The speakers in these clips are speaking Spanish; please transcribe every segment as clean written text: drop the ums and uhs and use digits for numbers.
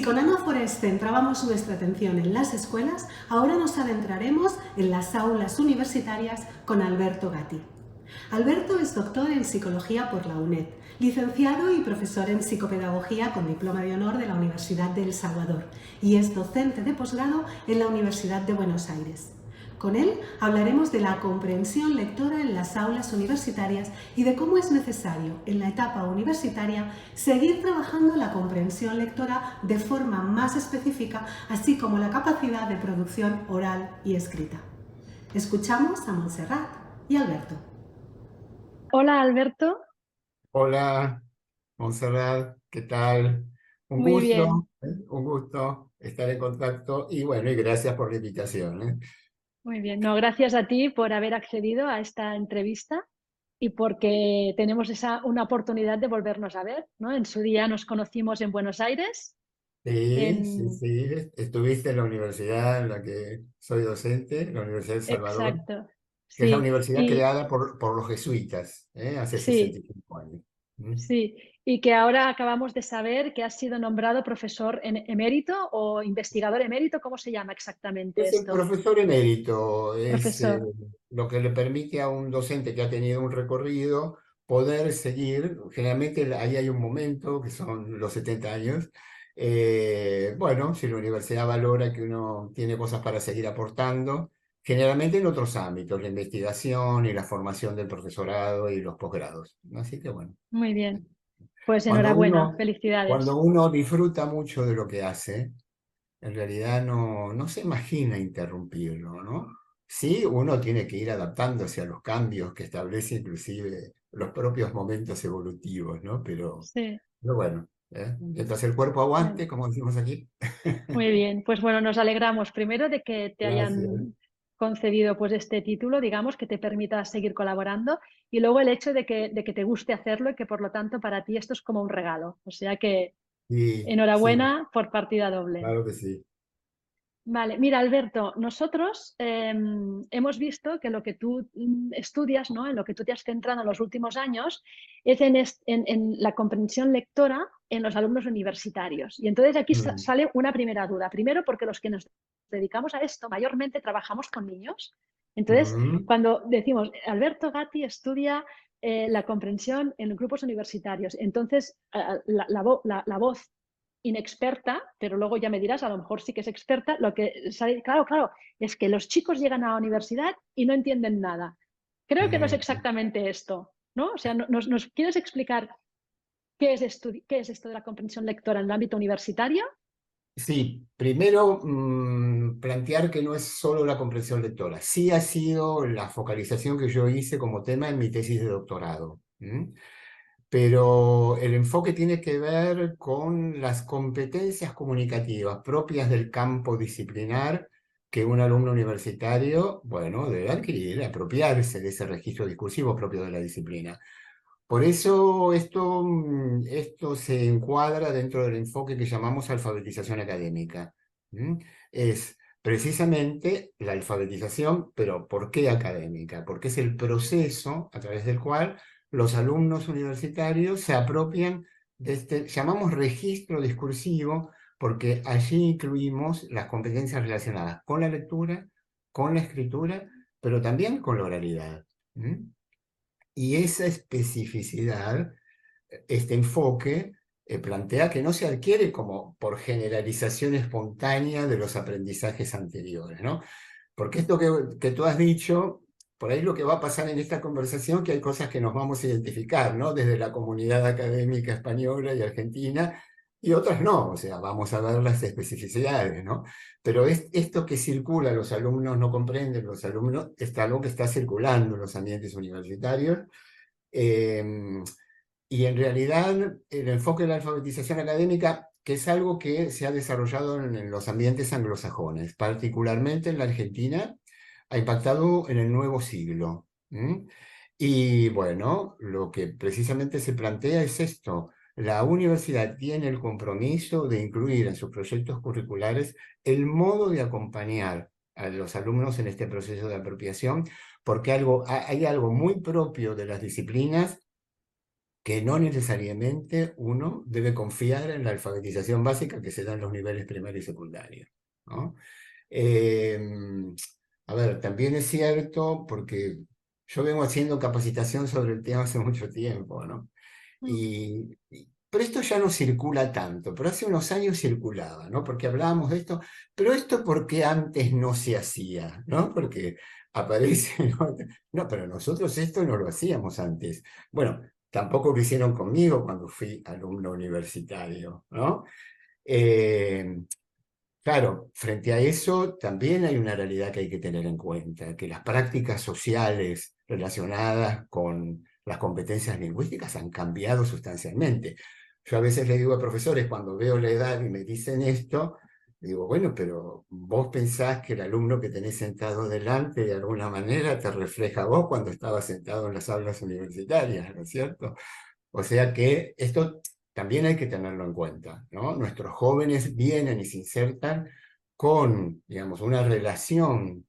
con Ana Forest centrábamos nuestra atención en las escuelas, ahora nos adentraremos en las aulas universitarias con Alberto Gatti. Alberto es doctor en Psicología por la UNED, licenciado y profesor en Psicopedagogía con diploma de honor de la Universidad de El Salvador y es docente de posgrado en la Universidad de Buenos Aires. Con él hablaremos de la comprensión lectora en las aulas universitarias y de cómo es necesario, en la etapa universitaria, seguir trabajando la comprensión lectora de forma más específica, así como la capacidad de producción oral y escrita. Escuchamos a Montserrat y Alberto. Hola Alberto. Hola, Montserrat, ¿qué tal? Muy bien, Un gusto estar en contacto y bueno, y gracias por la invitación, ¿eh? muy bien. No, gracias a ti por haber accedido a esta entrevista y porque tenemos una oportunidad de volvernos a ver, ¿no? En su día nos conocimos en Buenos Aires. Sí, sí, En... sí, estuviste en la universidad en la que soy docente, la Universidad de El Salvador, Exacto, que es la sí. universidad Y creada por los jesuitas, ¿eh? Hace sí, 65 años. ¿Mm? sí. Y que ahora acabamos de saber que has sido nombrado profesor emérito o investigador emérito. ¿Cómo se llama exactamente Es el esto? profesor emérito, es Profesor. lo que le permite a un docente que ha tenido un recorrido poder seguir. Generalmente ahí hay un momento, que son los 70 años. Bueno, si la universidad valora que uno tiene cosas para seguir aportando, generalmente en otros ámbitos, la investigación y la formación del profesorado y los posgrados. Así que bueno, Muy bien. Pues cuando enhorabuena, uno, cuando felicidades. uno disfruta mucho de lo que hace, en realidad no se imagina interrumpirlo, ¿no? Sí, uno tiene que ir adaptándose a los cambios que establece inclusive los propios momentos evolutivos, ¿no? Sí. Pero bueno, mientras el cuerpo Bueno. aguante, como decimos aquí. Muy bien, pues bueno, nos alegramos primero de que te Gracias. hayan concedido pues este título, digamos, que te permita seguir colaborando y luego el hecho de que te guste hacerlo y que por lo tanto para ti esto es como un regalo. O sea que Sí, sí, enhorabuena por partida doble. claro que sí. Vale, mira, Alberto, nosotros hemos visto que lo que tú estudias, ¿no? En lo que tú te has centrado en los últimos años, es en la comprensión lectora en los alumnos universitarios. Y entonces aquí Mm, sale una primera duda. Primero, porque los que nos dedicamos a esto mayormente trabajamos con niños. Entonces, mm. cuando decimos, Alberto Gatti estudia la comprensión en grupos universitarios, entonces la voz inexperta, pero luego ya me dirás, a lo mejor sí que es experta, lo que sale, claro, es que los chicos llegan a la universidad y no entienden nada. Creo que no es Mm. exactamente esto, ¿no? O sea, ¿nos quieres explicar qué es esto de la comprensión lectora en el ámbito universitario? Sí, primero plantear que no es solo la comprensión lectora, sí ha sido la focalización que yo hice como tema en mi tesis de doctorado. Pero el enfoque tiene que ver con las competencias comunicativas propias del campo disciplinar que un alumno universitario, bueno, debe adquirir, apropiarse de ese registro discursivo propio de la disciplina. Por eso esto se encuadra dentro del enfoque que llamamos alfabetización académica. ¿Mm? Es precisamente la alfabetización, pero ¿por qué académica? Porque es el proceso a través del cual los alumnos universitarios se apropian de este, llamamos registro discursivo, porque allí incluimos las competencias relacionadas con la lectura, con la escritura, pero también con la oralidad. ¿Mm? Y esa especificidad, este enfoque, plantea que no se adquiere como por generalización espontánea de los aprendizajes anteriores, ¿no? Porque esto que tú has dicho, por ahí lo que va a pasar en esta conversación, que hay cosas que nos vamos a identificar, ¿no? Desde la comunidad académica española y argentina, y otras no, o sea, vamos a ver las especificidades, ¿no? Pero esto que circula, los alumnos no comprenden, los alumnos, está algo que está circulando en los ambientes universitarios, eh, y en realidad el enfoque de la alfabetización académica, que es algo que se ha desarrollado en los ambientes anglosajones, particularmente en la Argentina, ha impactado en el nuevo siglo. Y bueno, lo que precisamente se plantea es esto. La universidad tiene el compromiso de incluir en sus proyectos curriculares el modo de acompañar a los alumnos en este proceso de apropiación, porque hay algo muy propio de las disciplinas que no necesariamente uno debe confiar en la alfabetización básica que se da en los niveles primario y secundario, ¿no? Eh, a ver, también es cierto, porque yo vengo haciendo capacitación sobre el tema hace mucho tiempo, ¿no? Mm. Pero esto ya no circula tanto, pero hace unos años circulaba, ¿no? Porque hablábamos de esto, pero esto porque antes no se hacía, ¿no? Porque aparece, ¿no? No, pero nosotros esto no lo hacíamos antes. Bueno, tampoco lo hicieron conmigo cuando fui alumno universitario, ¿no? Eh, Claro, frente a eso también hay una realidad que hay que tener en cuenta, que las prácticas sociales relacionadas con las competencias lingüísticas han cambiado sustancialmente. Yo a veces le digo a profesores, cuando veo la edad y me dicen esto, digo, bueno, pero vos pensás que el alumno que tenés sentado delante de alguna manera te refleja a vos cuando estabas sentado en las aulas universitarias, ¿no es cierto? O sea que esto también hay que tenerlo en cuenta, ¿no? Nuestros jóvenes vienen y se insertan con, digamos, una relación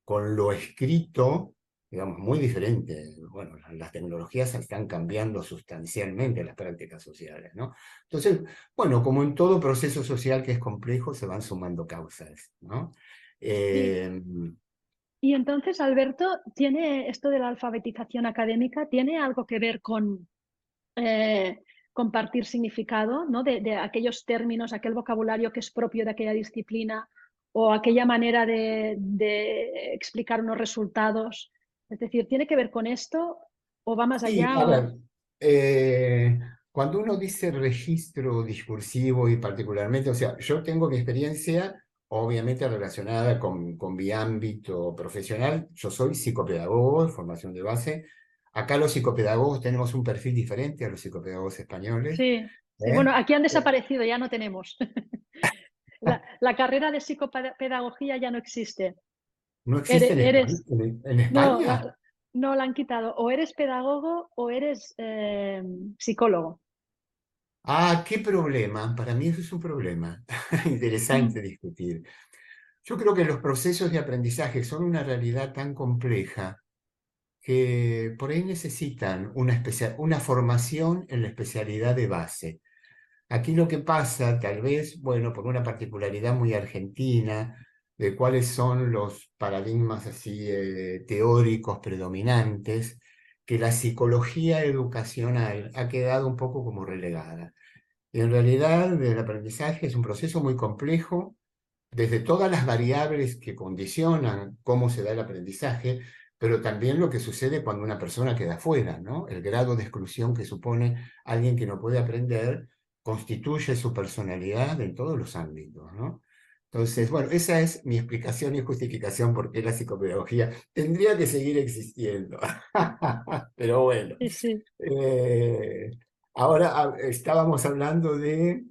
con lo escrito, digamos, muy diferente. Bueno, las tecnologías están cambiando sustancialmente las prácticas sociales, ¿no? Entonces, bueno, como en todo proceso social que es complejo, se van sumando causas, ¿no? Sí. Eh, Y entonces, Alberto, ¿tiene esto de la alfabetización académica, tiene algo que ver con compartir significado, ¿no? De aquellos términos, aquel vocabulario que es propio de aquella disciplina o aquella manera de explicar unos resultados? Es decir, ¿tiene que ver con esto o va más Sí, allá? a ver, O... cuando uno dice registro discursivo y particularmente, o sea, yo tengo mi experiencia obviamente relacionada con mi ámbito profesional, yo soy psicopedagogo de formación de base, acá los psicopedagogos tenemos un perfil diferente a los psicopedagogos españoles, Sí, sí, ¿eh? bueno, aquí han Eh, desaparecido, ya no tenemos. La carrera de psicopedagogía ya no existe. ¿No existe en España? Eres, ¿En no, España? no la han quitado. O eres pedagogo o eres psicólogo. Ah, qué problema, para mí eso es un problema Mm, interesante discutir. Yo creo que los procesos de aprendizaje son una realidad tan compleja que por ahí necesitan una formación en la especialidad de base. Aquí lo que pasa, tal vez, bueno, por una particularidad muy argentina, de cuáles son los paradigmas así teóricos predominantes, que la psicología educacional ha quedado un poco como relegada. Y en realidad el aprendizaje es un proceso muy complejo desde todas las variables que condicionan cómo se da el aprendizaje, pero también lo que sucede cuando una persona queda fuera, ¿no? El grado de exclusión que supone alguien que no puede aprender constituye su personalidad en todos los ámbitos, ¿no? Entonces, bueno, esa es mi explicación y justificación por qué la psicopedagogía tendría que seguir existiendo. Pero bueno, sí, sí. eh, ahora estábamos hablando de...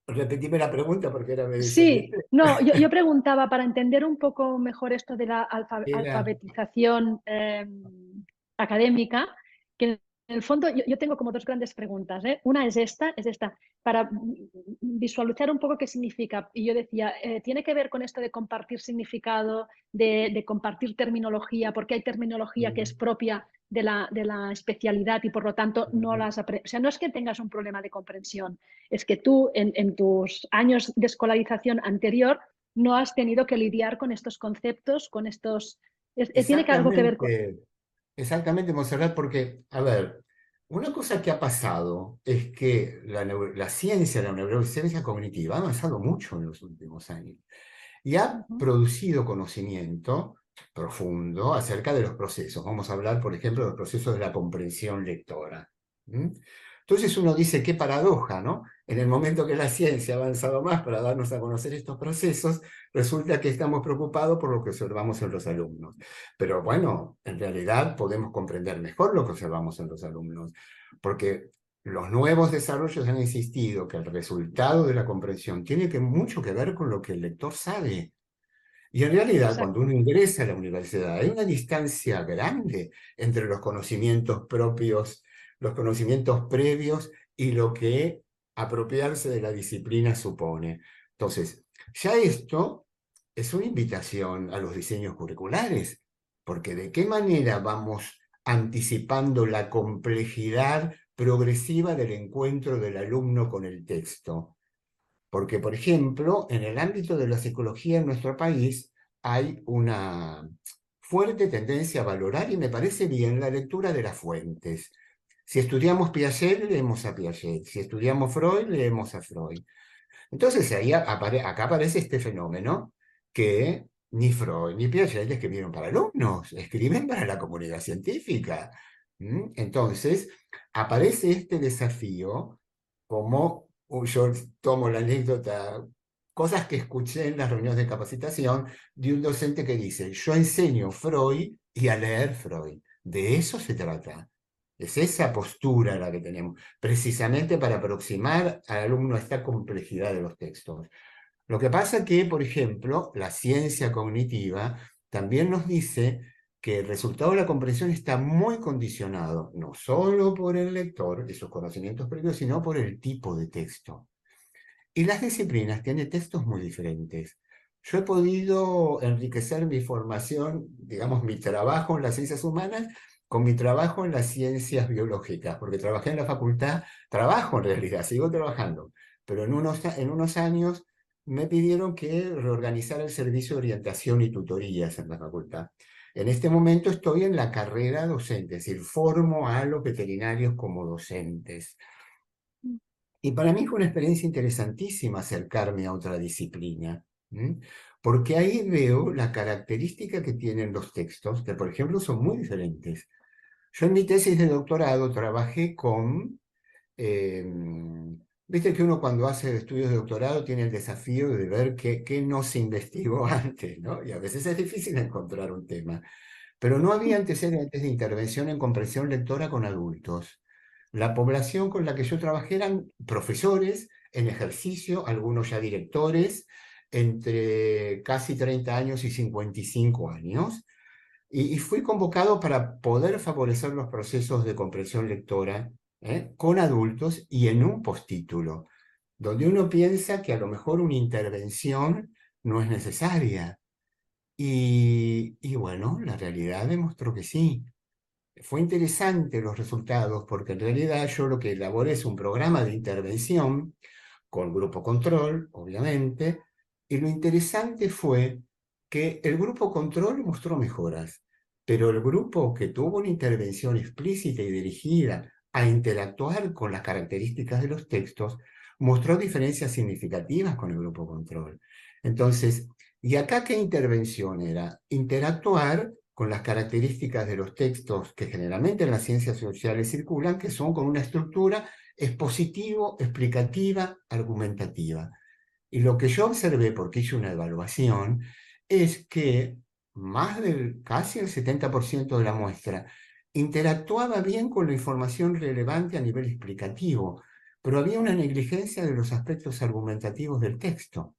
Repetime la pregunta porque ahora me Sí, desorienté. no, yo preguntaba para entender un poco mejor esto de la Era, alfabetización académica, que en el fondo yo tengo como dos grandes preguntas, ¿eh? Una es esta, para visualizar un poco qué significa. Y yo decía, tiene que ver con esto de compartir significado, de compartir terminología, porque hay terminología que es propia de la especialidad y por lo tanto no las aprendes. O sea, no es que tengas un problema de comprensión, es que tú en tus años de escolarización anterior no has tenido que lidiar con estos conceptos, con estos... tiene que algo que ver con... exactamente, exactamente, Monserrat, porque, a ver, una cosa que ha pasado es que la ciencia, la neurociencia cognitiva ha avanzado mucho en los últimos años y ha Ujú. producido conocimiento profundo acerca de los procesos. Vamos a hablar, por ejemplo, de los procesos de la comprensión lectora. ¿Mm? Entonces uno dice, qué paradoja, ¿no? En el momento que la ciencia ha avanzado más para darnos a conocer estos procesos, resulta que estamos preocupados por lo que observamos en los alumnos. Pero bueno, en realidad podemos comprender mejor lo que observamos en los alumnos, porque los nuevos desarrollos han insistido que el resultado de la comprensión tiene mucho que ver con lo que el lector sabe. Y en realidad, cuando uno Exacto, ingresa a la universidad, hay una distancia grande entre los conocimientos propios, los conocimientos previos y lo que apropiarse de la disciplina supone. Entonces, ya esto es una invitación a los diseños curriculares, porque ¿de qué manera vamos anticipando la complejidad progresiva del encuentro del alumno con el texto. Porque, por ejemplo, en el ámbito de la psicología en nuestro país hay una fuerte tendencia a valorar, y me parece bien, la lectura de las fuentes. Si estudiamos Piaget, leemos a Piaget. Si estudiamos Freud, leemos a Freud. Entonces ahí acá aparece este fenómeno que ni Freud ni Piaget escribieron para alumnos, escriben para la comunidad científica. Entonces aparece este desafío como, yo tomo la anécdota, cosas que escuché en las reuniones de capacitación de un docente que dice, yo enseño Freud y a leer Freud. De eso se trata. Es esa postura la que tenemos, precisamente para aproximar al alumno a esta complejidad de los textos. Lo que pasa que, por ejemplo, la ciencia cognitiva también nos dice que el resultado de la comprensión está muy condicionado, no solo por el lector y sus conocimientos previos, sino por el tipo de texto. Y las disciplinas tienen textos muy diferentes. Yo he podido enriquecer mi formación, digamos, mi trabajo en las ciencias humanas, con mi trabajo en las ciencias biológicas, porque trabajé en la facultad, trabajo en realidad, sigo trabajando, pero en unos años me pidieron que reorganizara el servicio de orientación y tutorías en la facultad. En este momento estoy en la carrera docente, es decir, formo a los veterinarios como docentes. Y para mí fue una experiencia interesantísima acercarme a otra disciplina, porque ahí veo la característica que tienen los textos, que por ejemplo son muy diferentes. Yo en mi tesis de doctorado trabajé con, viste que uno cuando hace estudios de doctorado tiene el desafío de ver qué no se investigó antes, ¿no? Y a veces es difícil encontrar un tema. Pero no había antecedentes de intervención en comprensión lectora con adultos. La población con la que yo trabajé eran profesores en ejercicio, algunos ya directores, entre casi 30 años y 55 años, y fui convocado para poder favorecer los procesos de comprensión lectora con adultos y en un postítulo, donde uno piensa que a lo mejor una intervención no es necesaria. Y bueno, la realidad demostró que sí. Fue interesante los resultados porque en realidad yo lo que elaboré es un programa de intervención con grupo control, obviamente, y lo interesante fue que el grupo control mostró mejoras, pero el grupo que tuvo una intervención explícita y dirigida a interactuar con las características de los textos mostró diferencias significativas con el grupo control. Entonces, ¿y acá qué intervención era? Interactuar con las características de los textos que generalmente en las ciencias sociales circulan, que son con una estructura expositivo, explicativa, argumentativa. Y lo que yo observé, porque hice una evaluación, es que casi el 70% de la muestra interactuaba bien con la información relevante a nivel explicativo, pero había una negligencia de los aspectos argumentativos del texto.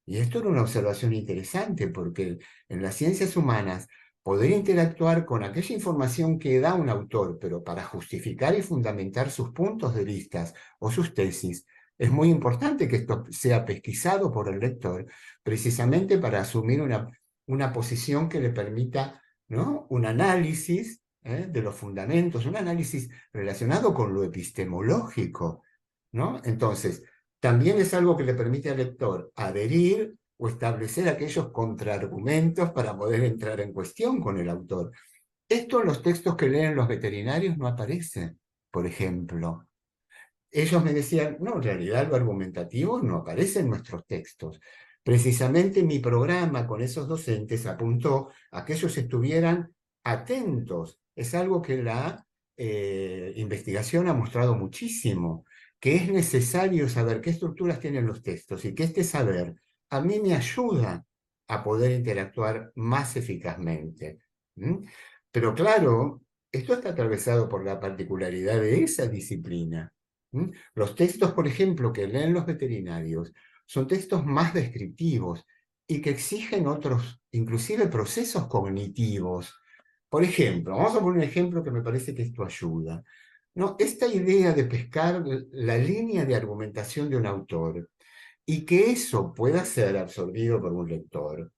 Y esto era una observación interesante, porque en las ciencias humanas poder interactuar con aquella información que da un autor, pero para justificar y fundamentar sus puntos de vista o sus tesis, es muy importante que esto sea pesquisado por el lector, precisamente para asumir una posición que le permita, ¿no?, un análisis de los fundamentos, un análisis relacionado con lo epistemológico, ¿no? Entonces, también es algo que le permite al lector adherir o establecer aquellos contraargumentos para poder entrar en cuestión con el autor. Esto en los textos que leen los veterinarios no aparece, por ejemplo. Ellos me decían, no, en realidad lo argumentativo no aparece en nuestros textos. Precisamente mi programa con esos docentes apuntó a que ellos estuvieran atentos. Es algo que la investigación ha mostrado muchísimo, que es necesario saber qué estructuras tienen los textos y que este saber a mí me ayuda a poder interactuar más eficazmente. Pero claro, esto está atravesado por la particularidad de esa disciplina. Los textos, por ejemplo, que leen los veterinarios son textos más descriptivos y que exigen otros, inclusive procesos cognitivos. Por ejemplo, vamos a poner un ejemplo que me parece que esto ayuda. ¿No? Esta idea de pescar la línea de argumentación de un autor y que eso pueda ser absorbido por un lector.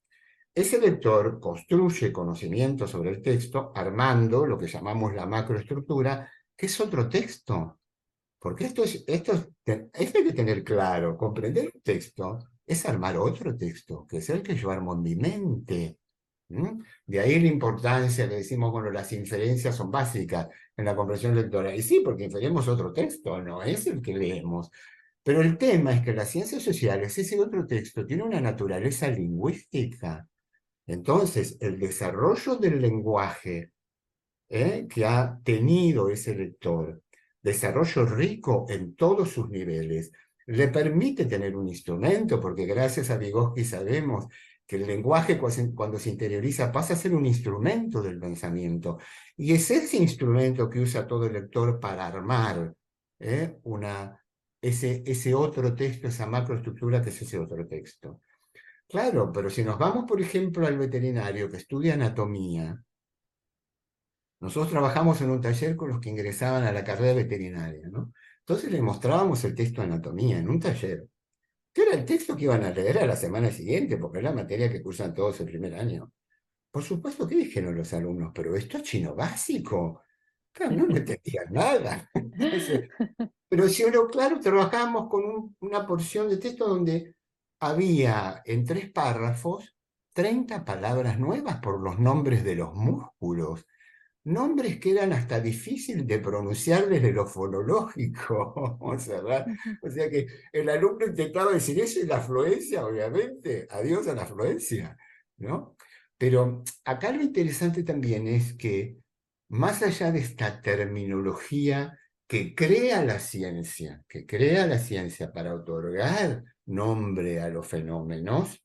Ese lector construye conocimiento sobre el texto armando lo que llamamos la macroestructura ¿Qué es otro texto? Porque esto hay que tener claro, comprender un texto es armar otro texto, que es el que yo armo en mi mente. ¿Mm? De ahí la importancia que decimos, bueno, las inferencias son básicas en la comprensión lectora. Y sí, porque inferimos otro texto, no es el que leemos. Pero el tema es que las ciencias sociales, ese otro texto, tiene una naturaleza lingüística. Entonces, el desarrollo del lenguaje que ha tenido ese lector, desarrollo rico en todos sus niveles, le permite tener un instrumento, porque gracias a Vygotsky sabemos que el lenguaje cuando se interioriza pasa a ser un instrumento del pensamiento, y es ese instrumento que usa todo el lector para armar ese otro texto, esa macroestructura que es ese otro texto. Claro, pero si nos vamos, por ejemplo, al veterinario que estudia anatomía, nosotros trabajamos en un taller con los que ingresaban a la carrera veterinaria, ¿no? Entonces les mostrábamos el texto de anatomía en un taller, que era el texto que iban a leer a la semana siguiente, porque es la materia que cursan todos el primer año. Por supuesto que dijeron los alumnos, pero esto es chino básico. Claro, no entendían nada. Entonces, pero si uno, claro, trabajamos con una porción de texto donde había en 3 párrafos 30 palabras nuevas por los nombres de los músculos. Nombres que eran hasta difíciles de pronunciar desde lo fonológico. O sea que el alumno intentaba decir eso y la afluencia, obviamente, adiós a la afluencia, ¿no? Pero acá lo interesante también es que, más allá de esta terminología que crea la ciencia para otorgar nombre a los fenómenos,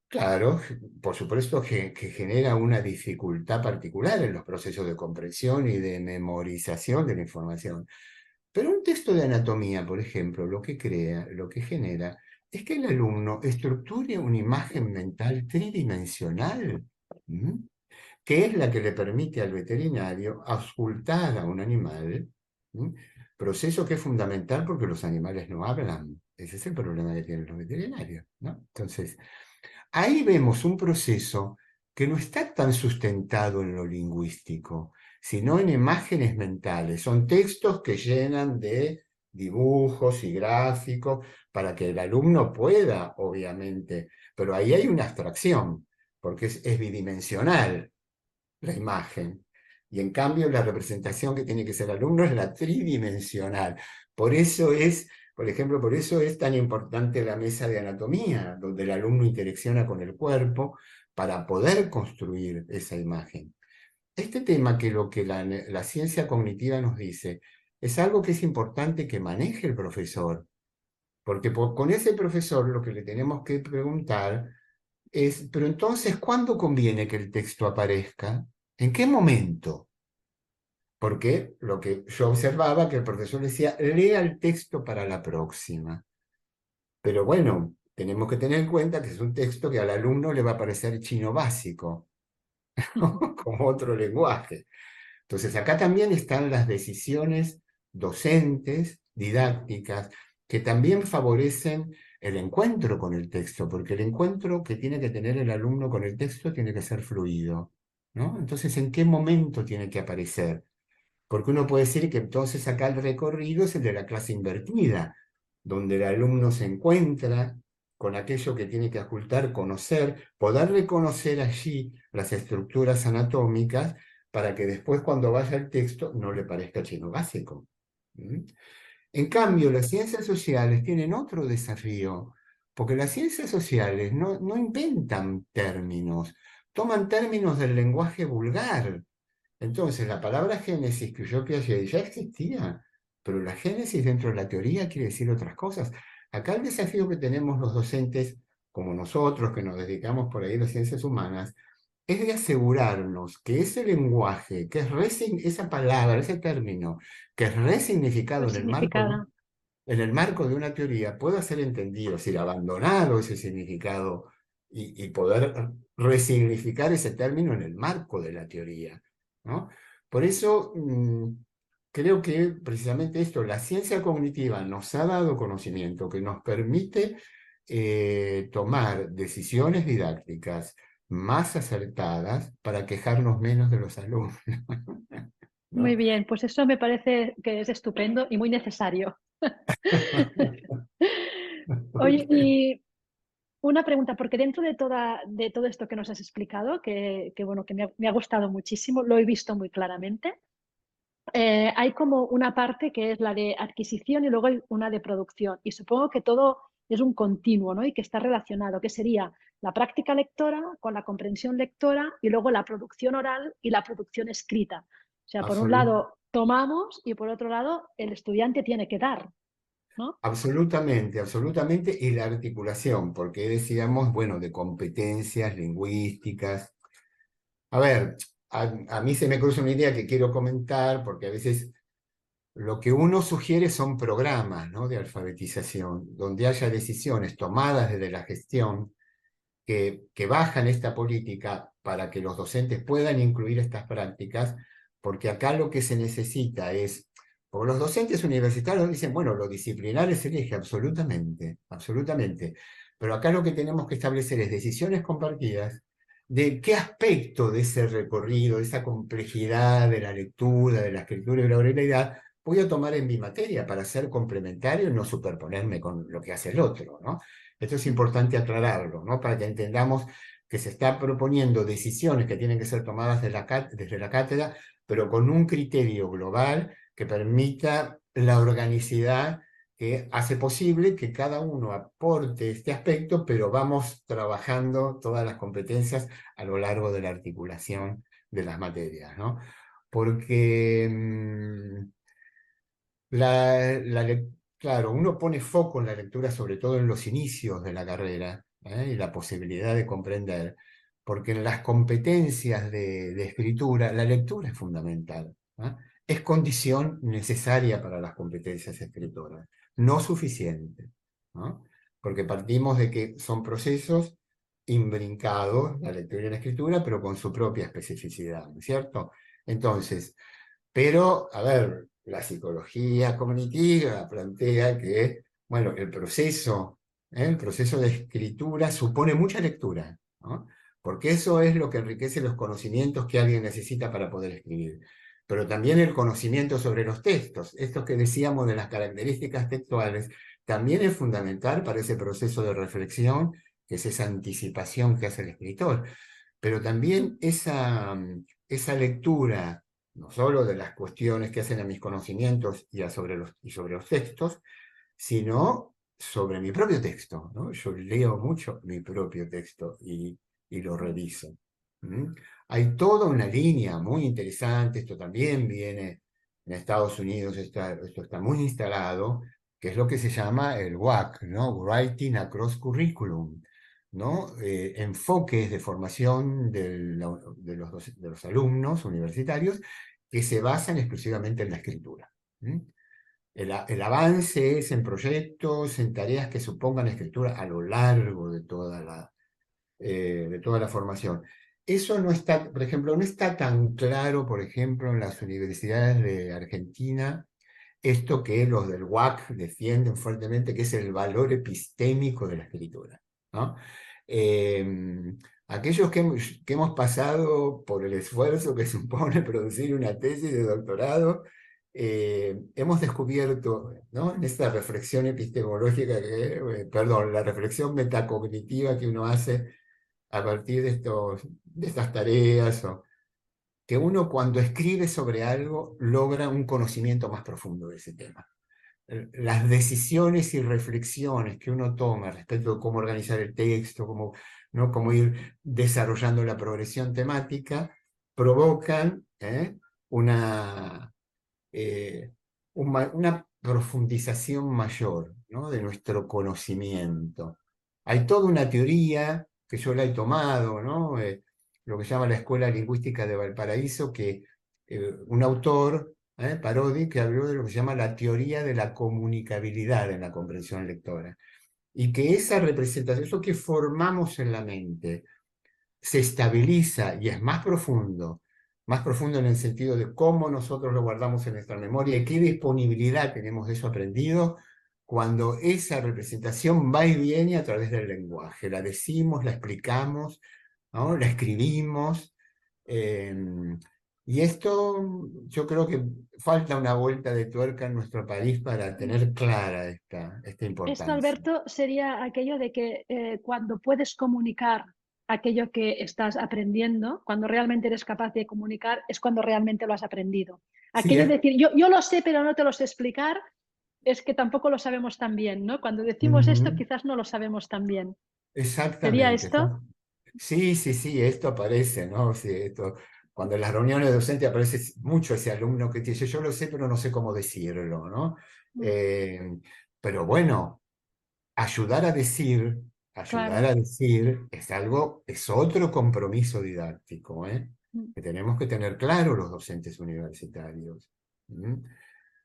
claro, por supuesto que genera una dificultad particular en los procesos de comprensión y de memorización de la información. Pero un texto de anatomía, por ejemplo, lo que genera, es que el alumno estructure una imagen mental tridimensional, que es la que le permite al veterinario auscultar a un animal, proceso que es fundamental porque los animales no hablan. Ese es el problema que tienen los veterinarios, ¿no? Entonces, ahí vemos un proceso que no está tan sustentado en lo lingüístico, sino en imágenes mentales. Son textos que llenan de dibujos y gráficos para que el alumno pueda, obviamente, pero ahí hay una abstracción, porque es bidimensional la imagen. Y en cambio la representación que tiene que ser el alumno es la tridimensional. Por eso es, por ejemplo, por eso es tan importante la mesa de anatomía, donde el alumno interacciona con el cuerpo para poder construir esa imagen. Este tema, que lo que la ciencia cognitiva nos dice, es algo que es importante que maneje el profesor, porque con ese profesor lo que le tenemos que preguntar es, pero entonces, ¿cuándo conviene que el texto aparezca? ¿En qué momento? Porque lo que yo observaba, que el profesor decía, lea el texto para la próxima. Pero bueno, tenemos que tener en cuenta que es un texto que al alumno le va a parecer chino básico, como otro lenguaje. Entonces, acá también están las decisiones docentes, didácticas, que también favorecen el encuentro con el texto, porque el encuentro que tiene que tener el alumno con el texto tiene que ser fluido, ¿no? Entonces, ¿en qué momento tiene que aparecer? Porque uno puede decir que entonces acá el recorrido es el de la clase invertida, donde el alumno se encuentra con aquello que tiene que ocultar, conocer, poder reconocer allí las estructuras anatómicas para que después, cuando vaya el texto, no le parezca chino básico. En cambio, las ciencias sociales tienen otro desafío, porque las ciencias sociales no inventan términos, toman términos del lenguaje vulgar. Entonces, la palabra génesis que usó Piaget ya existía, pero la génesis dentro de la teoría quiere decir otras cosas. Acá el desafío que tenemos los docentes, como nosotros que nos dedicamos por ahí a las ciencias humanas, es de asegurarnos que ese lenguaje, que es esa palabra, ese término, que es resignificado Pues significada. en el marco de una teoría, pueda ser entendido, es decir, abandonado ese significado y poder resignificar ese término en el marco de la teoría, ¿no? Por eso creo que precisamente esto, la ciencia cognitiva nos ha dado conocimiento que nos permite tomar decisiones didácticas más acertadas para quejarnos menos de los alumnos. Muy ¿no? bien, pues eso me parece que es estupendo y muy necesario. Oye, Ok. y una pregunta, porque dentro de todo esto que nos has explicado, bueno, que me ha gustado muchísimo, lo he visto muy claramente. Hay como una parte que es la de adquisición y luego hay una de producción. Y supongo que todo es un continuo, ¿no? Y que está relacionado, que sería la práctica lectora con la comprensión lectora y luego la producción oral y la producción escrita. O sea, por un Absolut- lado tomamos y por otro lado el estudiante tiene que dar, ¿no? Absolutamente, absolutamente. Y la articulación, porque decíamos, bueno, de competencias lingüísticas. A ver, a mí se me cruza una idea que quiero comentar, porque a veces lo que uno sugiere son programas, ¿no?, de alfabetización, donde haya decisiones tomadas desde la gestión que bajan esta política para que los docentes puedan incluir estas prácticas, porque acá lo que se necesita es, porque los docentes universitarios dicen, bueno, lo disciplinar es el eje, absolutamente, absolutamente, pero acá lo que tenemos que establecer es decisiones compartidas de qué aspecto de ese recorrido, de esa complejidad de la lectura, de la escritura y la oralidad, voy a tomar en mi materia para ser complementario y no superponerme con lo que hace el otro, ¿no? Esto es importante aclararlo, ¿no? Para que entendamos que se está proponiendo decisiones que tienen que ser tomadas desde la cátedra, pero con un criterio global que permita la organicidad que hace posible que cada uno aporte este aspecto, pero vamos trabajando todas las competencias a lo largo de la articulación de las materias, ¿no? Porque claro, uno pone foco en la lectura, sobre todo en los inicios de la carrera, y la posibilidad de comprender, porque en las competencias de escritura, la lectura es fundamental, ¿ah? Es condición necesaria para las competencias escritoras, no suficiente, ¿no? Porque partimos de que son procesos imbrincados, la lectura y la escritura, pero con su propia especificidad, ¿no es cierto? Entonces, pero, a ver, la psicología cognitiva plantea que, bueno, el proceso de escritura supone mucha lectura, ¿no? Porque eso es lo que enriquece los conocimientos que alguien necesita para poder escribir. Pero también el conocimiento sobre los textos, esto que decíamos de las características textuales, también es fundamental para ese proceso de reflexión, que es esa anticipación que hace el escritor. Pero también esa lectura no solo de las cuestiones que hacen a mis conocimientos y sobre los textos, sino sobre mi propio texto, ¿no? Yo leo mucho mi propio texto y lo reviso. ¿Mm? Hay toda una línea muy interesante, esto también viene en Estados Unidos, esto está muy instalado, que es lo que se llama el WAC, ¿no? Writing Across Curriculum, ¿no? Enfoques de formación de los alumnos universitarios que se basan exclusivamente en la escritura. ¿Mm? El avance es en proyectos, en tareas que supongan escritura a lo largo de toda la formación. Eso no está, por ejemplo, no está tan claro, por ejemplo, en las universidades de Argentina, esto que los del UAC defienden fuertemente, que es el valor epistémico de la escritura, ¿no? Aquellos que hemos pasado por el esfuerzo que supone producir una tesis de doctorado, hemos descubierto, ¿no?, en esta reflexión epistemológica, perdón, la reflexión metacognitiva que uno hace a partir de estas tareas, que uno cuando escribe sobre algo logra un conocimiento más profundo de ese tema. Las decisiones y reflexiones que uno toma respecto de cómo organizar el texto, ¿no?, cómo ir desarrollando la progresión temática, provocan una, eh, una profundización mayor, ¿no?, de nuestro conocimiento. Hay toda una teoría que yo la he tomado, ¿no? Lo que se llama la Escuela Lingüística de Valparaíso, que un autor, Parodi, que habló de lo que se llama la teoría de la comunicabilidad en la comprensión lectora. Y que esa representación, eso que formamos en la mente, se estabiliza y es más profundo en el sentido de cómo nosotros lo guardamos en nuestra memoria y qué disponibilidad tenemos de eso aprendido, cuando esa representación va y viene a través del lenguaje. La decimos, la explicamos, ¿no?, la escribimos, eh, Y esto yo creo que falta una vuelta de tuerca en nuestro país para tener clara esta Esto, importancia. Alberto, sería aquello de que cuando puedes comunicar aquello que estás aprendiendo, cuando realmente eres capaz de comunicar, es cuando realmente lo has aprendido. Sí, Aquello de decir, yo lo sé, pero no te lo sé explicar, es que tampoco lo sabemos tan bien, ¿no? Cuando decimos esto, ujú, quizás no lo sabemos tan bien. ¿Sería exactamente. esto? Sí, sí, sí, esto aparece, ¿no? Sí, cuando en las reuniones de docentes aparece mucho ese alumno que te dice, yo lo sé, pero no sé cómo decirlo, ¿no? Mm, Eh, pero bueno, ayudar a decir, ayudar claro. a decir es otro compromiso didáctico, ¿eh? Mm, Que tenemos que tener claro los docentes universitarios. ¿Mm?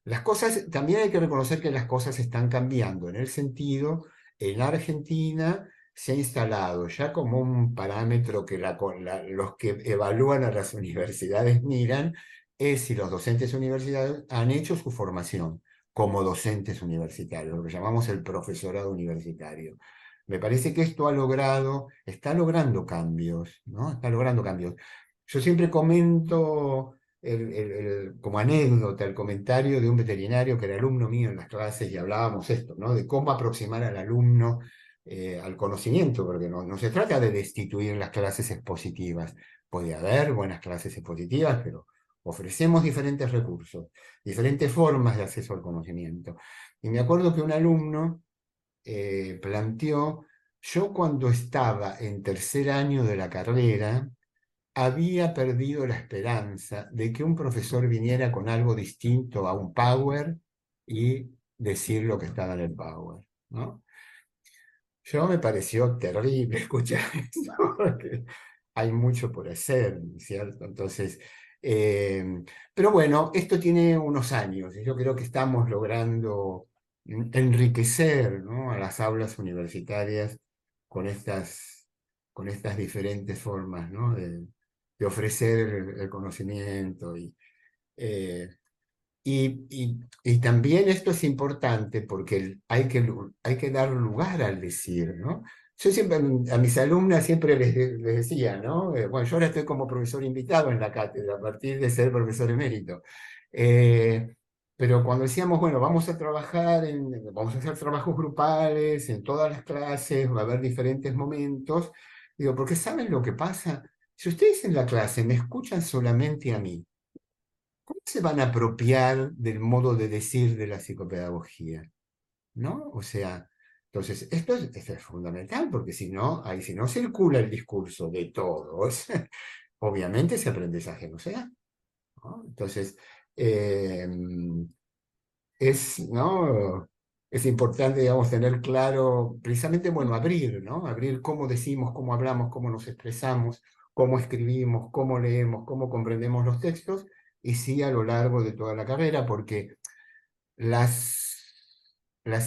Las cosas, también hay que reconocer que las cosas están cambiando en el sentido, en Argentina se ha instalado ya como un parámetro que los que evalúan a las universidades miran, es si los docentes universitarios han hecho su formación como docentes universitarios, lo que llamamos el profesorado universitario. Me parece que esto está logrando cambios, ¿no? Está logrando cambios. Yo siempre comento como anécdota el comentario de un veterinario que era alumno mío en las clases y hablábamos esto, ¿no? De cómo aproximar al alumno al conocimiento, porque no se trata de destituir las clases expositivas. Puede haber buenas clases expositivas, pero ofrecemos diferentes recursos, diferentes formas de acceso al conocimiento. Y me acuerdo que un alumno planteó, yo cuando estaba en tercer año de la carrera, había perdido la esperanza de que un profesor viniera con algo distinto a un Power y decir lo que estaba en el Power, ¿no? Yo me pareció terrible escuchar eso, porque hay mucho por hacer, ¿cierto? Entonces, eh, pero bueno, esto tiene unos años y yo creo que estamos logrando enriquecer, ¿no?, a las aulas universitarias con con estas diferentes formas, ¿no?, de ofrecer el conocimiento eh, y también esto es importante porque hay que dar lugar al decir, ¿no? Yo siempre a mis alumnas siempre les decía, ¿no? Bueno, yo ahora estoy como profesor invitado en la cátedra a partir de ser profesor emérito. Eh, pero cuando decíamos, bueno, vamos a hacer trabajos grupales en todas las clases, va a haber diferentes momentos, digo, porque ¿saben lo que pasa? Si ustedes en la clase me escuchan solamente a mí, ¿cómo se van a apropiar del modo de decir de la psicopedagogía? ¿No? O sea, entonces, esto es fundamental, porque si si no circula el discurso de todos, obviamente ese aprendizaje no se da, ¿no? Entonces, eh, ¿no? Es importante, digamos, tener claro, precisamente, bueno, abrir, ¿no? Abrir cómo decimos, cómo hablamos, cómo nos expresamos, cómo escribimos, cómo leemos, cómo comprendemos los textos, y sí a lo largo de toda la carrera, porque las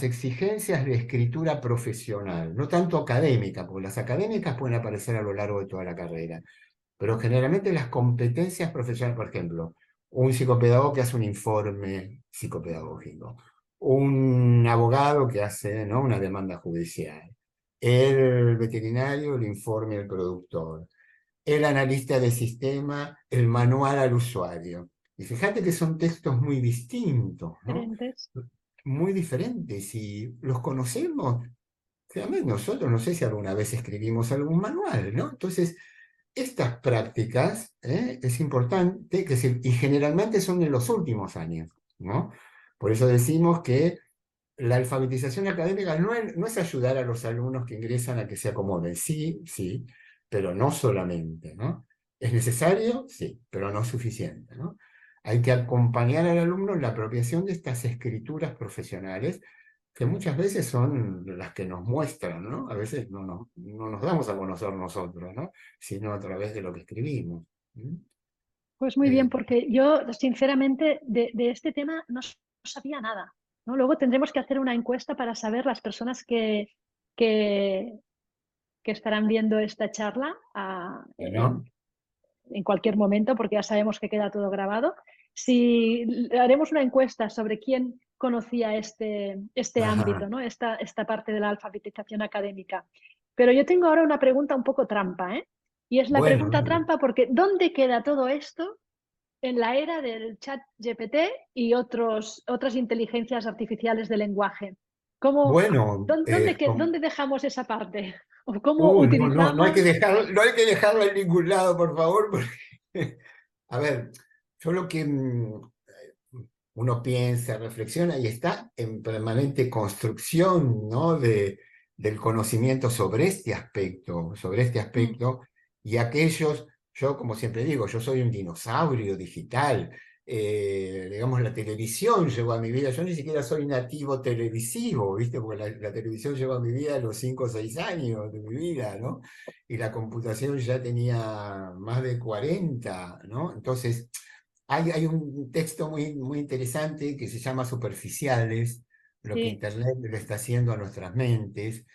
exigencias de escritura profesional, no tanto académica, porque las académicas pueden aparecer a lo largo de toda la carrera, pero generalmente las competencias profesionales, por ejemplo, un psicopedagogo que hace un informe psicopedagógico, un abogado que hace, ¿no?, una demanda judicial, el veterinario, el informe del productor, el analista de sistema, el manual al usuario. Y fíjate que son textos muy distintos, ¿no? Diferentes. Muy diferentes y los conocemos. Realmente nosotros no sé si alguna vez escribimos algún manual, ¿no? Entonces, estas prácticas, es importante y generalmente son en los últimos años, ¿no? Por eso decimos que la alfabetización académica no es ayudar a los alumnos que ingresan a que se acomoden, sí, sí, pero no solamente, ¿no? ¿Es necesario? Sí, pero no es suficiente, ¿no? Hay que acompañar al alumno en la apropiación de estas escrituras profesionales que muchas veces son las que nos muestran, ¿no? A veces no nos damos a conocer nosotros, ¿no? Sino a través de lo que escribimos. ¿Mm? Pues muy bien, Eh, porque yo sinceramente de este tema no sabía nada, ¿no? Luego tendremos que hacer una encuesta para saber las personas que, que estarán viendo esta charla ¿no? en cualquier momento, porque ya sabemos que queda todo grabado. Si haremos una encuesta sobre quién conocía este Ajá. ámbito, ¿no? Esta parte de la alfabetización académica. Pero yo tengo ahora una pregunta un poco trampa, ¿eh? Y es la Bueno, pregunta trampa porque ¿dónde queda todo esto en la era del chat GPT y otras inteligencias artificiales de lenguaje. ¿Cómo, Bueno, dónde dejamos esa parte? ¿O cómo no hay que utilizamos? no hay que dejarlo en ningún lado, por favor, porque, a ver, yo lo que uno piensa, reflexiona y está en permanente construcción, ¿no? Del conocimiento sobre este Mm, aspecto, y aquellos, yo como siempre digo, yo soy un dinosaurio digital, digamos, la televisión llegó a mi vida, yo ni siquiera soy nativo televisivo, ¿viste? Porque la televisión llegó a mi vida a los 5 o 6 años de mi vida, ¿no? Y la computación ya tenía más de 40, ¿no? Entonces, hay un texto muy interesante que se llama Superficiales, lo que sí, Internet le está haciendo a nuestras mentes,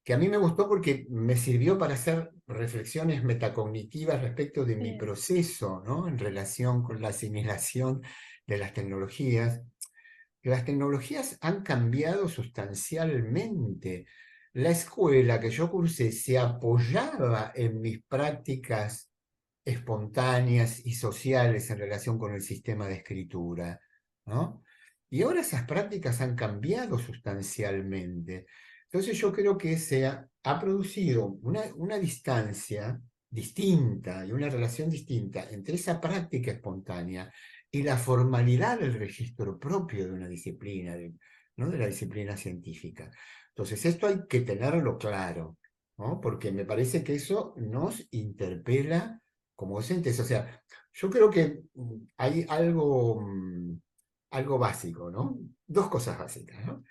que a mí me gustó porque me sirvió para hacer reflexiones metacognitivas respecto de mi sí, proceso, ¿no? En relación con la asimilación de las tecnologías. Que las tecnologías han cambiado sustancialmente. La escuela que yo cursé se apoyaba en mis prácticas espontáneas y sociales en relación con el sistema de escritura, ¿no? Y ahora esas prácticas han cambiado sustancialmente. Entonces yo creo que ha producido una distancia distinta y una relación distinta entre esa práctica espontánea y la formalidad del registro propio de una disciplina, ¿no? De la disciplina científica. Entonces esto hay que tenerlo claro, ¿no? Porque me parece que eso nos interpela como docentes. O sea, yo creo que hay algo básico, ¿no? Dos cosas básicas, ¿no?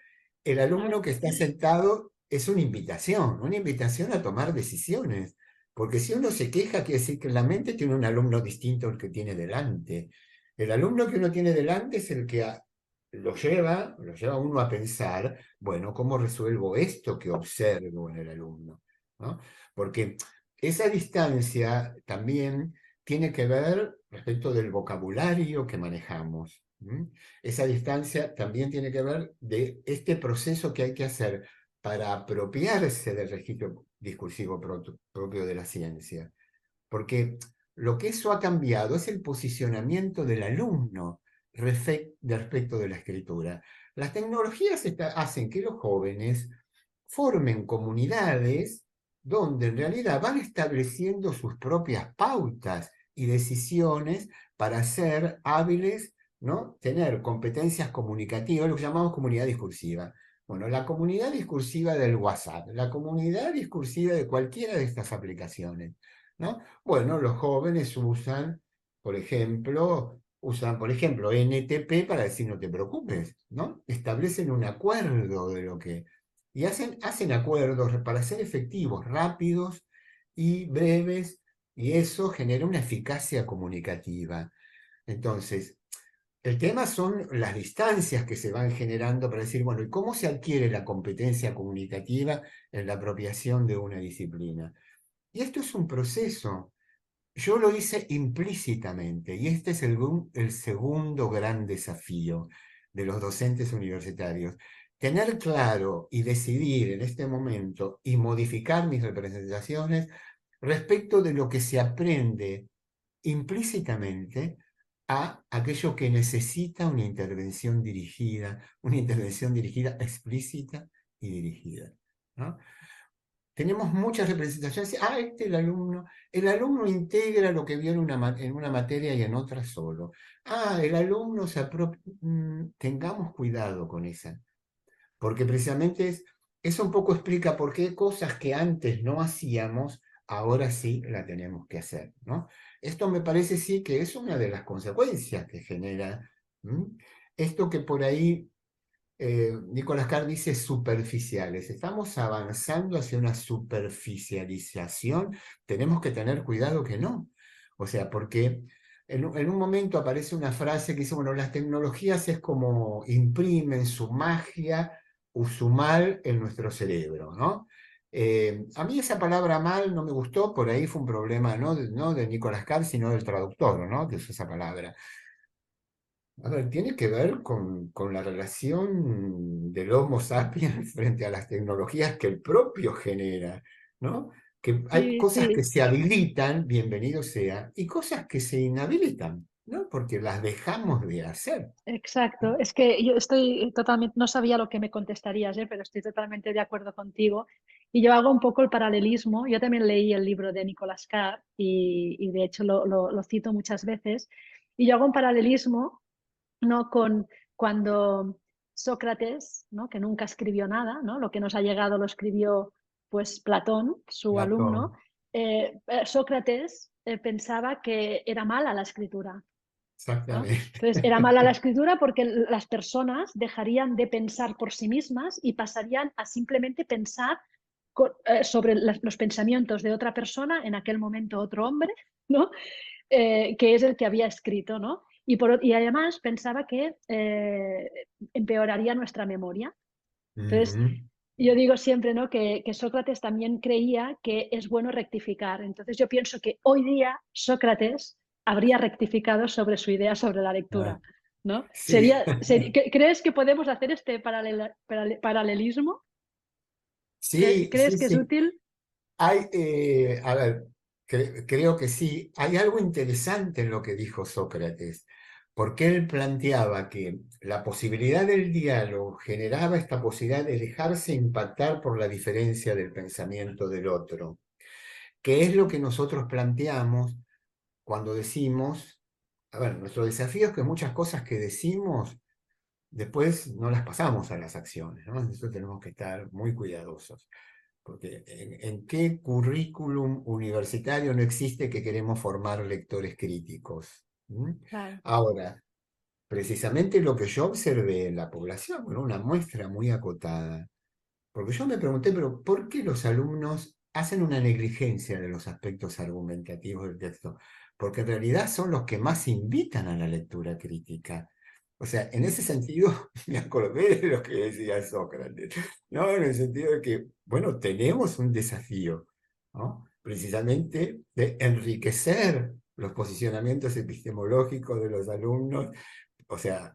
El a ver, alumno que está sentado es una invitación a tomar decisiones. Porque si uno se queja, quiere decir que en la mente tiene un alumno distinto al que tiene delante. El alumno que uno tiene delante es el que lo lleva a uno a pensar, bueno, ¿cómo resuelvo esto que observo en el alumno? ¿No? Porque esa distancia también tiene que ver respecto del vocabulario que manejamos. ¿M? Esa distancia también tiene que ver de este proceso que hay que hacer para apropiarse del registro discursivo propio de la ciencia. Porque lo que eso ha cambiado es el posicionamiento del alumno respecto de la escritura. Las tecnologías hacen que los jóvenes formen comunidades donde en realidad van estableciendo sus propias pautas y decisiones para ser hábiles, ¿no? Tener competencias comunicativas, lo que llamamos comunidad discursiva. Bueno, la comunidad discursiva del WhatsApp, la comunidad discursiva de cualquiera de estas aplicaciones, ¿no? Bueno, los jóvenes por ejemplo, NTP para decir no te preocupes, ¿no? Establecen un acuerdo de lo que y hacen acuerdos para ser efectivos, rápidos y breves, y eso genera una eficacia comunicativa. Entonces, el tema son las distancias que se van generando para decir, bueno, ¿y cómo se adquiere la competencia comunicativa en la apropiación de una disciplina? Y esto es un proceso. Yo lo hice implícitamente, y este es el segundo gran desafío de los docentes universitarios. Tener claro y decidir en este momento y modificar mis representaciones respecto de lo que se aprende implícitamente a aquello que necesita una intervención dirigida explícita y dirigida, ¿no? Tenemos muchas representaciones. El alumno integra lo que vio en una materia y en otra solo. El alumno se apropia. Tengamos cuidado con esa, porque precisamente eso un poco explica por qué cosas que antes no hacíamos, ahora sí la tenemos que hacer, ¿no? Esto me parece sí que es una de las consecuencias que genera esto que por ahí Nicolás Carr dice superficiales. Estamos avanzando hacia una superficialización. Tenemos que tener cuidado que no. O sea, porque en un momento aparece una frase que dice, bueno, las tecnologías es como imprimen su magia o su mal en nuestro cerebro, ¿no? A mí esa palabra mal no me gustó, por ahí fue un problema no de Nicolás Carr, sino del traductor, ¿no? Que usó esa palabra. A ver, tiene que ver con la relación del Homo sapiens frente a las tecnologías que el propio genera, ¿no? Que hay sí, cosas que sí, se habilitan, bienvenido sea, y cosas que se inhabilitan, ¿no? Porque las dejamos de hacer. Exacto, es que yo estoy totalmente, no sabía lo que me contestarías, pero estoy totalmente de acuerdo contigo. Y yo hago un poco el paralelismo. Yo también leí el libro de Nicolas Carr y de hecho lo cito muchas veces. Y yo hago un paralelismo, ¿no? Con cuando Sócrates, ¿no? Que nunca escribió nada, ¿no? Lo que nos ha llegado lo escribió pues Platón, su alumno. Platón, Sócrates pensaba que era mala la escritura, ¿no? exactamente. Entonces, era mala la escritura porque las personas dejarían de pensar por sí mismas y pasarían a simplemente pensar sobre los pensamientos de otra persona, en aquel momento otro hombre, ¿no? Que es el que había escrito, ¿no? Y además pensaba que empeoraría nuestra memoria. Entonces, Ujú. yo digo siempre, ¿no? Que Sócrates también creía que es bueno rectificar. Entonces, yo pienso que hoy día Sócrates habría rectificado sobre su idea sobre la Ah, lectura, ¿no? sí, ¿Crees que podemos hacer este paralelismo? sí, sí, ¿Crees que es sí. útil? Hay, a ver, creo que sí. Hay algo interesante en lo que dijo Sócrates, porque él planteaba que la posibilidad del diálogo generaba esta posibilidad de dejarse impactar por la diferencia del pensamiento del otro, que es lo que nosotros planteamos cuando decimos, a ver, nuestro desafío es que muchas cosas que decimos después no las pasamos a las acciones, ¿no? Eso tenemos que estar muy cuidadosos. Porque ¿en qué currículum universitario no existe que queremos formar lectores críticos? ¿Mm? Claro. Ahora, precisamente lo que yo observé en la población, bueno, una muestra muy acotada, porque yo me pregunté, pero ¿por qué los alumnos hacen una negligencia de los aspectos argumentativos del texto? Porque en realidad son los que más invitan a la lectura crítica. O sea, en ese sentido, me acordé de lo que decía Sócrates, ¿no? En el sentido de que, bueno, tenemos un desafío, ¿no? Precisamente de enriquecer los posicionamientos epistemológicos de los alumnos. O sea,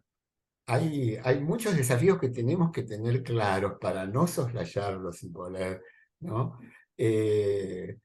hay muchos desafíos que tenemos que tener claros para no soslayarlos y poner, ¿no? Eh,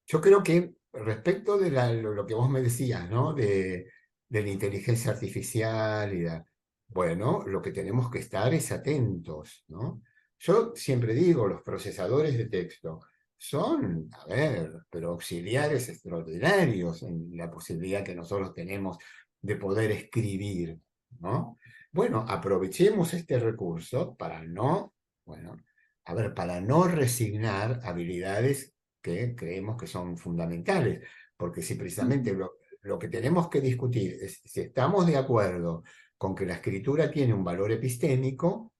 yo creo que respecto de lo que vos me decías, ¿no? De la inteligencia artificial bueno, lo que tenemos que estar es atentos, ¿no? Yo siempre digo, los procesadores de texto son, a ver, pero auxiliares extraordinarios en la posibilidad que nosotros tenemos de poder escribir, ¿no? Bueno, aprovechemos este recurso para no, bueno, a ver, para no resignar habilidades que creemos que son fundamentales, porque si precisamente Ujú. lo que tenemos que discutir es si estamos de acuerdo con que la escritura tiene un valor epistémico,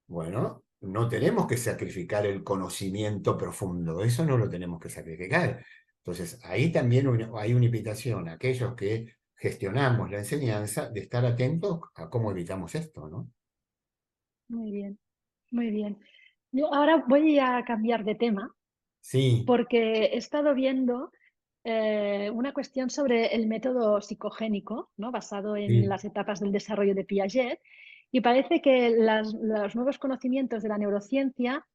bueno, no tenemos que sacrificar el conocimiento profundo, eso no lo tenemos que sacrificar. Entonces, ahí también hay una invitación a aquellos que gestionamos la enseñanza de estar atentos a cómo evitamos esto, ¿no? Muy bien, muy bien. Yo ahora voy a cambiar de tema Sí, porque he estado viendo una cuestión sobre el método psicogénico, ¿no? Basado en sí. las etapas del desarrollo de Piaget, y parece que los nuevos conocimientos de la neurociencia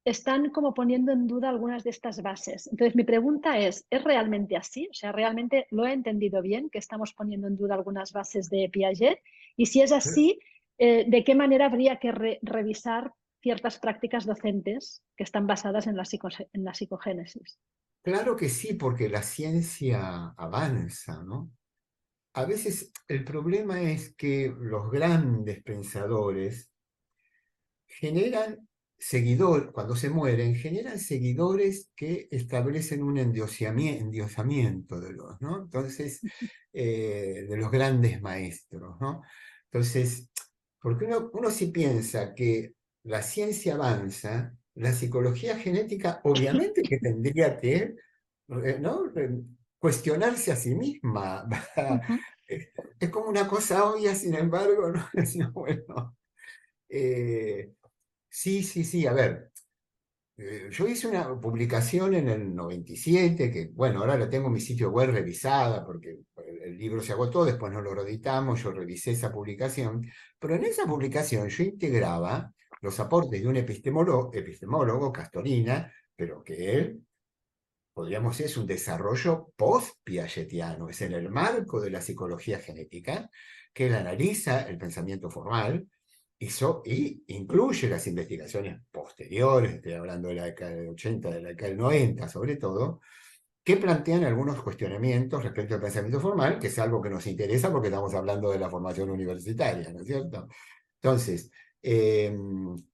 están como poniendo en duda algunas de estas bases. Entonces, mi pregunta ¿es realmente así? O sea, ¿realmente lo he entendido bien, que estamos poniendo en duda algunas bases de Piaget? Y si es así, ¿de qué manera habría que revisar ciertas prácticas docentes que están basadas en en la psicogénesis? Claro que sí, porque la ciencia avanza, ¿no? A veces el problema es que los grandes pensadores generan seguidores, cuando se mueren, generan seguidores que establecen un endiosamiento de los, ¿no? Entonces, de los grandes maestros, ¿no? Entonces, porque uno sí piensa que la ciencia avanza, la psicología genética obviamente que tendría que, ¿no? Cuestionarse a sí misma. Ujú. Es como una cosa obvia, sin embargo, ¿no? No, bueno, eh, sí, sí, sí, a ver, yo hice una publicación en el 97 que, bueno, ahora la tengo en mi sitio web revisada porque el libro se agotó, después no lo reeditamos, yo revisé esa publicación, pero en esa publicación yo integraba los aportes de un epistemólogo, Castorina, pero que él podríamos decir, es un desarrollo post-piagetiano, es en el marco de la psicología genética que él analiza el pensamiento formal y incluye las investigaciones posteriores, estoy hablando de la década del 80, de la década del 90 sobre todo, que plantean algunos cuestionamientos respecto al pensamiento formal, que es algo que nos interesa porque estamos hablando de la formación universitaria, ¿no es cierto? Entonces,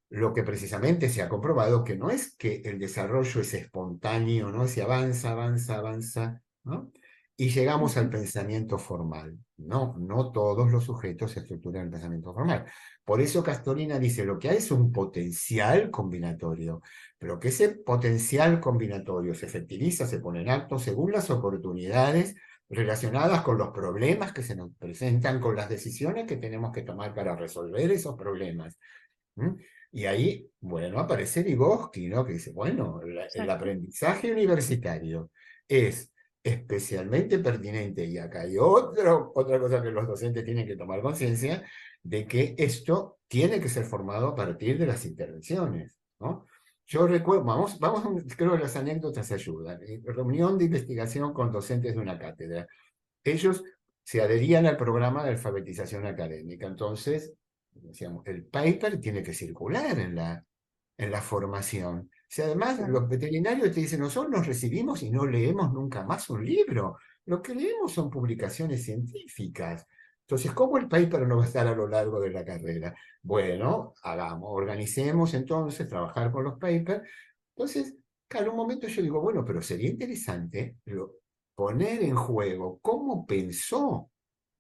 lo que precisamente se ha comprobado que no es que el desarrollo es espontáneo, ¿no? Se avanza, avanza, avanza, ¿no? Y llegamos al pensamiento formal. No, no todos los sujetos se estructuran en el pensamiento formal. Por eso Castorina dice, lo que hay es un potencial combinatorio, pero que ese potencial combinatorio se efectiviza, se pone en acto según las oportunidades relacionadas con los problemas que se nos presentan, con las decisiones que tenemos que tomar para resolver esos problemas. ¿Mm? Y ahí, bueno, aparece Vygotsky, ¿no? Que dice, bueno, el Exacto. aprendizaje universitario es especialmente pertinente, y acá hay otra cosa que los docentes tienen que tomar conciencia, de que esto tiene que ser formado a partir de las intervenciones, ¿no? Yo recuerdo, creo que las anécdotas ayudan. Reunión de investigación con docentes de una cátedra. Ellos se adherían al programa de alfabetización académica. Entonces, decíamos, el paper tiene que circular en la formación. Si además Claro. los veterinarios te dicen, nosotros nos recibimos y no leemos nunca más un libro. Lo que leemos son publicaciones científicas. Entonces, ¿cómo el paper no va a estar a lo largo de la carrera? Bueno, organicemos entonces, trabajar con los papers. Entonces, claro, en un momento yo digo, bueno, pero sería interesante poner en juego cómo pensó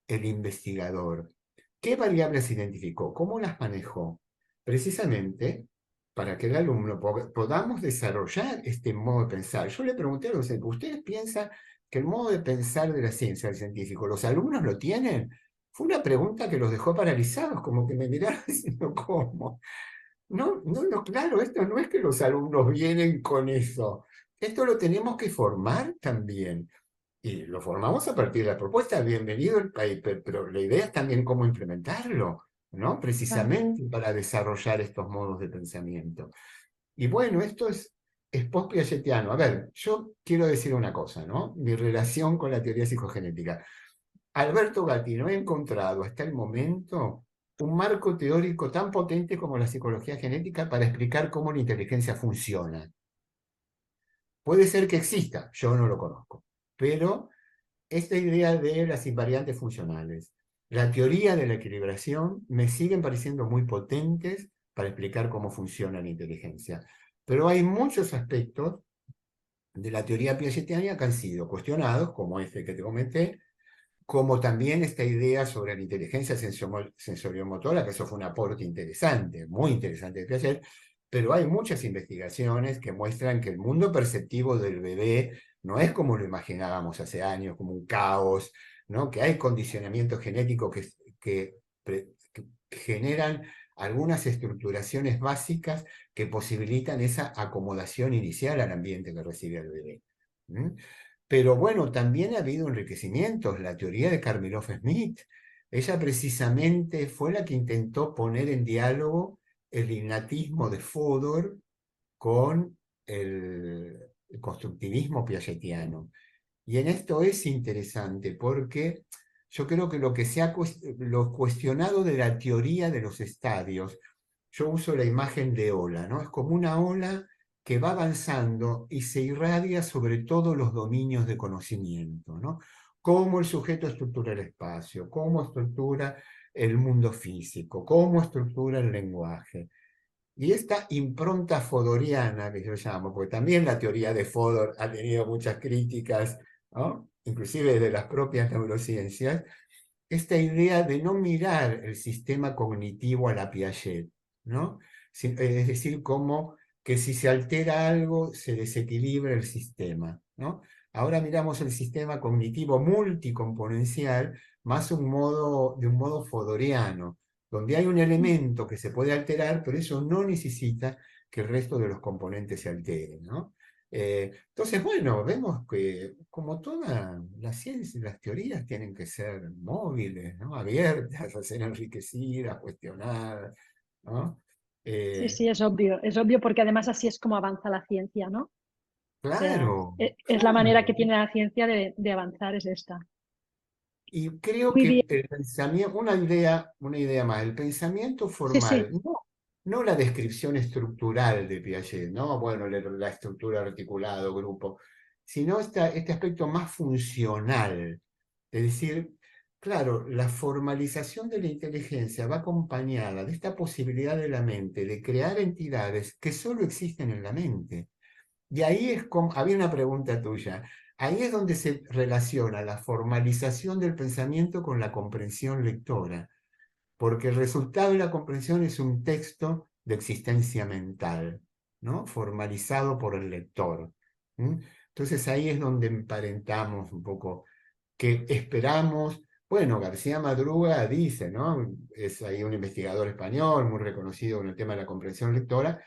el investigador, qué variables identificó, cómo las manejó, precisamente para que el alumno podamos desarrollar este modo de pensar. Yo le pregunté a los docentes, ¿ustedes piensan que el modo de pensar de la ciencia del científico, los alumnos lo tienen? Fue una pregunta que los dejó paralizados, como que me miraron diciendo, ¿cómo? No, no, no, claro, esto no es que los alumnos vienen con eso. Esto lo tenemos que formar también. Y lo formamos a partir de la propuesta. Bienvenido el paper, pero la idea es también cómo implementarlo, ¿no? Claro. Precisamente para desarrollar estos modos de pensamiento. Y bueno, esto es post-piagetiano. A ver, yo quiero decir una cosa, ¿no? Mi relación con la teoría psicogenética. Alberto Gatti no ha encontrado hasta el momento un marco teórico tan potente como la psicología genética para explicar cómo la inteligencia funciona. Puede ser que exista, yo no lo conozco, pero esta idea de las invariantes funcionales, la teoría de la equilibración, me siguen pareciendo muy potentes para explicar cómo funciona la inteligencia. Pero hay muchos aspectos de la teoría piagetiana que han sido cuestionados, como este que te comenté, como también esta idea sobre la inteligencia sensoriomotora, que eso fue un aporte interesante, muy interesante de Piaget, pero hay muchas investigaciones que muestran que el mundo perceptivo del bebé no es como lo imaginábamos hace años, como un caos, ¿no? Que hay condicionamientos genéticos que generan algunas estructuraciones básicas que posibilitan esa acomodación inicial al ambiente que recibe el bebé. ¿Mm? Pero bueno, también ha habido enriquecimientos. La teoría de Karmilov-Smith, ella precisamente fue la que intentó poner en diálogo el innatismo de Fodor con el constructivismo piagetiano. Y en esto es interesante porque yo creo que lo que se ha lo cuestionado de la teoría de los estadios, yo uso la imagen de ola, ¿no? Es como una ola que va avanzando y se irradia sobre todos los dominios de conocimiento, ¿no? Cómo el sujeto estructura el espacio, cómo estructura el mundo físico, cómo estructura el lenguaje. Y esta impronta fodoriana, que yo llamo, porque también la teoría de Fodor ha tenido muchas críticas, ¿no? Inclusive de las propias neurociencias, esta idea de no mirar el sistema cognitivo a la Piaget, ¿no? Es decir, como que si se altera algo, se desequilibra el sistema, ¿no? Ahora miramos el sistema cognitivo multicomponencial más de un modo fodoriano, donde hay un elemento que se puede alterar, pero eso no necesita que el resto de los componentes se alteren, ¿no? Entonces, bueno, vemos que como toda la ciencia y las teorías tienen que ser móviles, ¿no? Abiertas, a ser enriquecidas, cuestionadas, ¿no? Sí, Eh, sí, es obvio porque además así es como avanza la ciencia, ¿no? O sea, Claro, es la manera que claro. tiene la ciencia de avanzar, es esta. Y creo Muy bien. que el pensamiento, una idea más, el pensamiento Sí, formal, sí. no la descripción estructural de Piaget, ¿no? Bueno, la estructura articulado, grupo, sino este aspecto más funcional. Es decir, claro, la formalización de la inteligencia va acompañada de esta posibilidad de la mente de crear entidades que solo existen en la mente. Y ahí es como, había una pregunta tuya, ahí es donde se relaciona la formalización del pensamiento con la comprensión lectora, porque el resultado de la comprensión es un texto de existencia mental, ¿no? Formalizado por el lector. ¿Mm? Entonces ahí es donde emparentamos un poco que esperamos. Bueno, García Madruga dice, ¿no? Es ahí un investigador español muy reconocido en el tema de la comprensión lectora,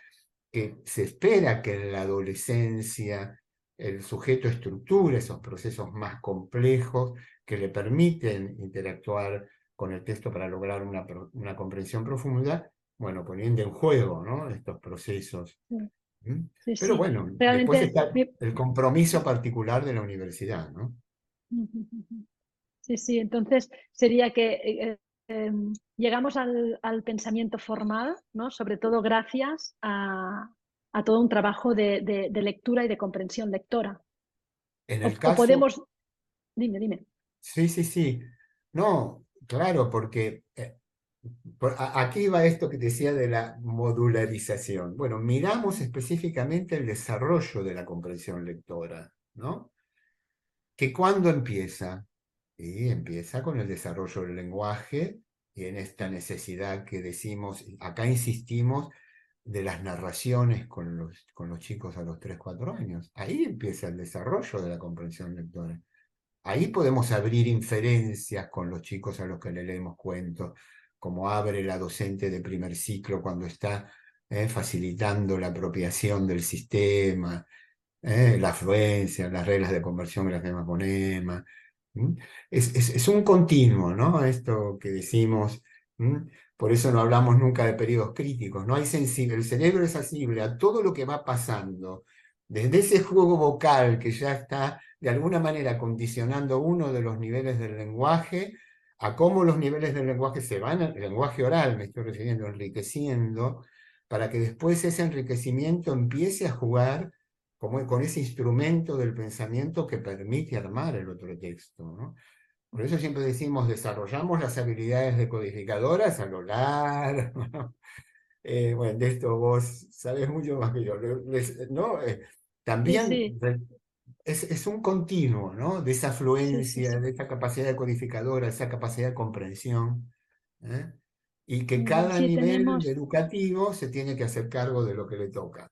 que se espera que en la adolescencia el sujeto estructure esos procesos más complejos que le permiten interactuar con el texto para lograr una comprensión profunda, bueno, poniendo en juego, ¿no? Estos procesos. ¿Mm? Sí, Pero sí. bueno, después Realmente, está el compromiso particular de la universidad, ¿no? sí, sí. Entonces sería que llegamos al pensamiento formal, ¿no? Sobre todo gracias a todo un trabajo de lectura y de comprensión lectora. En O, el o caso, podemos, dime, dime. sí, sí, sí. No, claro, porque aquí va esto que decía de la modularización. Bueno, miramos específicamente el desarrollo de la comprensión lectora, ¿no? ¿Que cuándo empieza? Y empieza con el desarrollo del lenguaje y en esta necesidad que decimos, acá insistimos, de las narraciones con los chicos a los 3 4 años. Ahí empieza el desarrollo de la comprensión lectora. Ahí podemos abrir inferencias con los chicos a los que le leemos cuentos, como abre la docente de primer ciclo cuando está facilitando la apropiación del sistema, la afluencia, las reglas de conversión grafema-fonema. ¿Mm? Es un continuo, ¿no? Esto que decimos. ¿Mm? Por eso no hablamos nunca de periodos críticos. No hay el cerebro es sensible a todo lo que va pasando. Desde ese juego vocal que ya está de alguna manera condicionando uno de los niveles del lenguaje, a cómo los niveles del lenguaje se van, el lenguaje oral, me estoy refiriendo, enriqueciendo, para que después ese enriquecimiento empiece a jugar como con ese instrumento del pensamiento que permite armar el otro texto, ¿no? Por eso siempre decimos, desarrollamos las habilidades decodificadoras a lo largo, ¿no? Bueno, de esto vos sabés mucho más que yo, ¿no? Sí, También sí, es un continuo, ¿no? De esa sí, sí, afluencia, sí. de esa capacidad decodificadora, esa capacidad de comprensión, ¿eh? Y que cada Sí, nivel tenemos. educativo se tiene que hacer cargo de lo que le toca.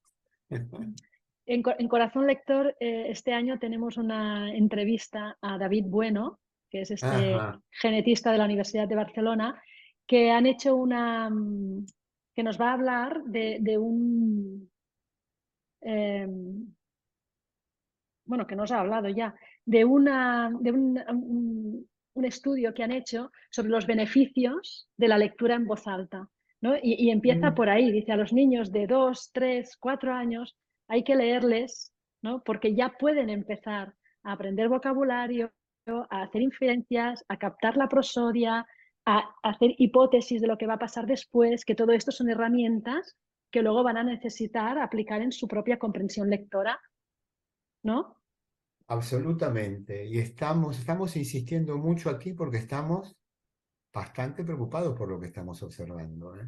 En Corazón Lector, este año tenemos una entrevista a David Bueno, que es este Ajá. genetista de la Universidad de Barcelona, que han hecho que nos va a hablar de un, eh, bueno, que nos ha hablado ya, un estudio que han hecho sobre los beneficios de la lectura en voz alta, ¿no? Y empieza Mm. por ahí, dice a los niños de 2, 3, 4 años hay que leerles, ¿no? Porque ya pueden empezar a aprender vocabulario, a hacer inferencias, a captar la prosodia, a hacer hipótesis de lo que va a pasar después, que todo esto son herramientas que luego van a necesitar aplicar en su propia comprensión lectora, ¿no? Absolutamente. Y estamos insistiendo mucho aquí porque estamos bastante preocupados por lo que estamos observando, ¿eh?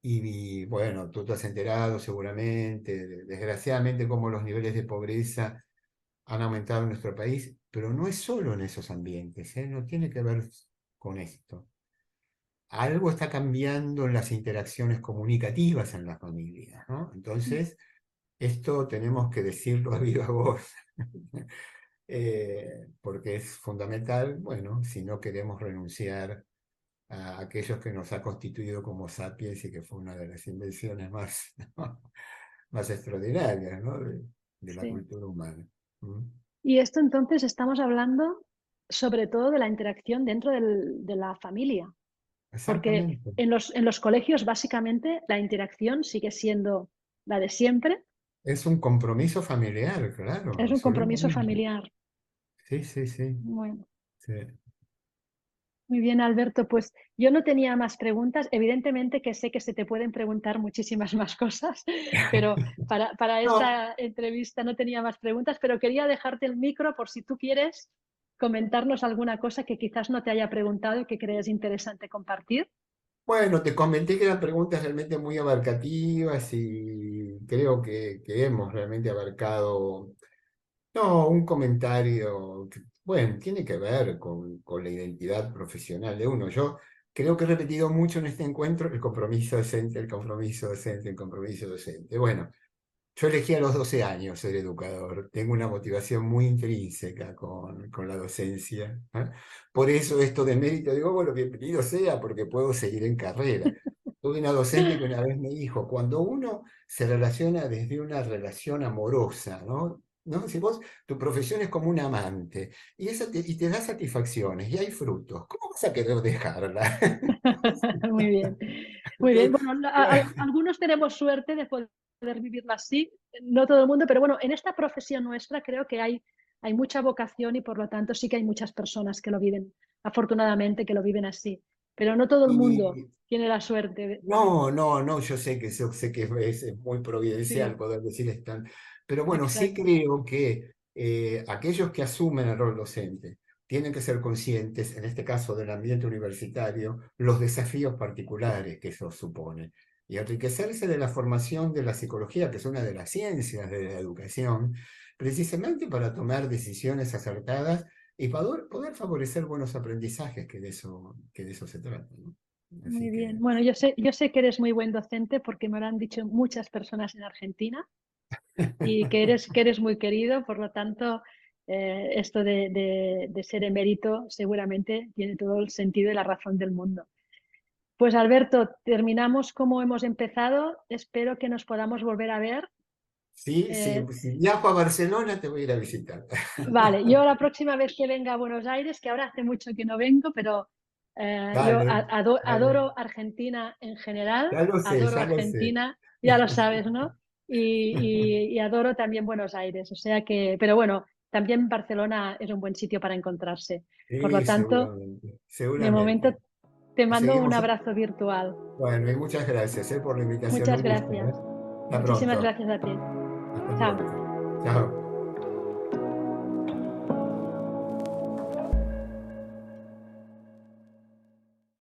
Y, bueno, tú te has enterado seguramente, desgraciadamente, cómo los niveles de pobreza han aumentado en nuestro país, pero no es solo en esos ambientes, ¿eh? No tiene que ver con esto. Algo está cambiando en las interacciones comunicativas en las familias, ¿no? Entonces, esto tenemos que decirlo a viva voz. Porque es fundamental, bueno, si no queremos renunciar a aquellos que nos ha constituido como sapiens y que fue una de las invenciones más, ¿no? más extraordinarias, ¿no? de la Sí. cultura humana. ¿Mm? Y esto entonces estamos hablando sobre todo de la interacción dentro de la familia, porque Exactamente, en los colegios básicamente la interacción sigue siendo la de siempre, Es un compromiso familiar, claro, Es un compromiso absolutamente. familiar. Sí, sí, sí, Bueno. sí. Muy bien, Alberto, pues yo no tenía más preguntas. Evidentemente que sé que se te pueden preguntar muchísimas más cosas, pero para No, esta entrevista no tenía más preguntas, pero quería dejarte el micro por si tú quieres comentarnos alguna cosa que quizás no te haya preguntado y que crees interesante compartir. bueno, te comenté que eran preguntas realmente muy abarcativas y creo que hemos realmente abarcado, no, un comentario que, bueno, tiene que ver con la identidad profesional de uno. Yo creo que he repetido mucho en este encuentro el compromiso docente, el compromiso docente, el compromiso docente. Bueno, yo elegí a los 12 años ser educador. Tengo una motivación muy intrínseca con la docencia, ¿eh? Por eso esto de mérito, digo, bueno, bienvenido sea, porque puedo seguir en carrera. Tuve una docente que una vez me dijo, cuando uno se relaciona desde una relación amorosa, ¿no? ¿No? Si vos, tu profesión es como un amante y te da satisfacciones y hay frutos, ¿cómo vas a querer dejarla? Muy bien, muy bien. Entonces, Bueno, algunos tenemos suerte de poder vivirla así, no todo el mundo, pero bueno, en esta profesión nuestra creo que hay mucha vocación y por lo tanto sí que hay muchas personas que lo viven, afortunadamente, que lo viven así. Pero no todo el mundo y, tiene la suerte. no, no, no, yo sé que, sé que es muy providencial Sí, poder decir esto, pero bueno, sí exacto. creo que aquellos que asumen el rol docente tienen que ser conscientes, en este caso del ambiente universitario, los desafíos particulares que eso supone. Y enriquecerse de la formación de la psicología, que es una de las ciencias de la educación, precisamente para tomar decisiones acertadas y poder favorecer buenos aprendizajes, que de eso se trata, ¿no? Muy Así bien. que... Bueno, yo sé que eres muy buen docente porque me lo han dicho muchas personas en Argentina y que eres muy querido, por lo tanto, esto de ser emérito seguramente tiene todo el sentido y la razón del mundo. Pues Alberto, terminamos como hemos empezado. Espero que nos podamos volver a ver. Sí, sí, Eh, si viajo a Barcelona te voy a ir a visitar. vale, yo la próxima vez que venga a Buenos Aires, que ahora hace mucho que no vengo, pero yo Dale, dale. adoro Argentina en general, Ya lo sé, adoro ya lo sé. Argentina, ya lo sabes, ¿no? Y adoro también Buenos Aires, o sea que, pero bueno, también Barcelona es un buen sitio para encontrarse. Por lo Sí, tanto, seguramente, de momento seguramente. te mando un Seguimos. abrazo virtual. Bueno, y muchas gracias, por la invitación, Muchas un gusto, ¿eh? gracias. Hasta Muchísimas pronto. gracias a ti. Hasta Chao. pronto. Chao.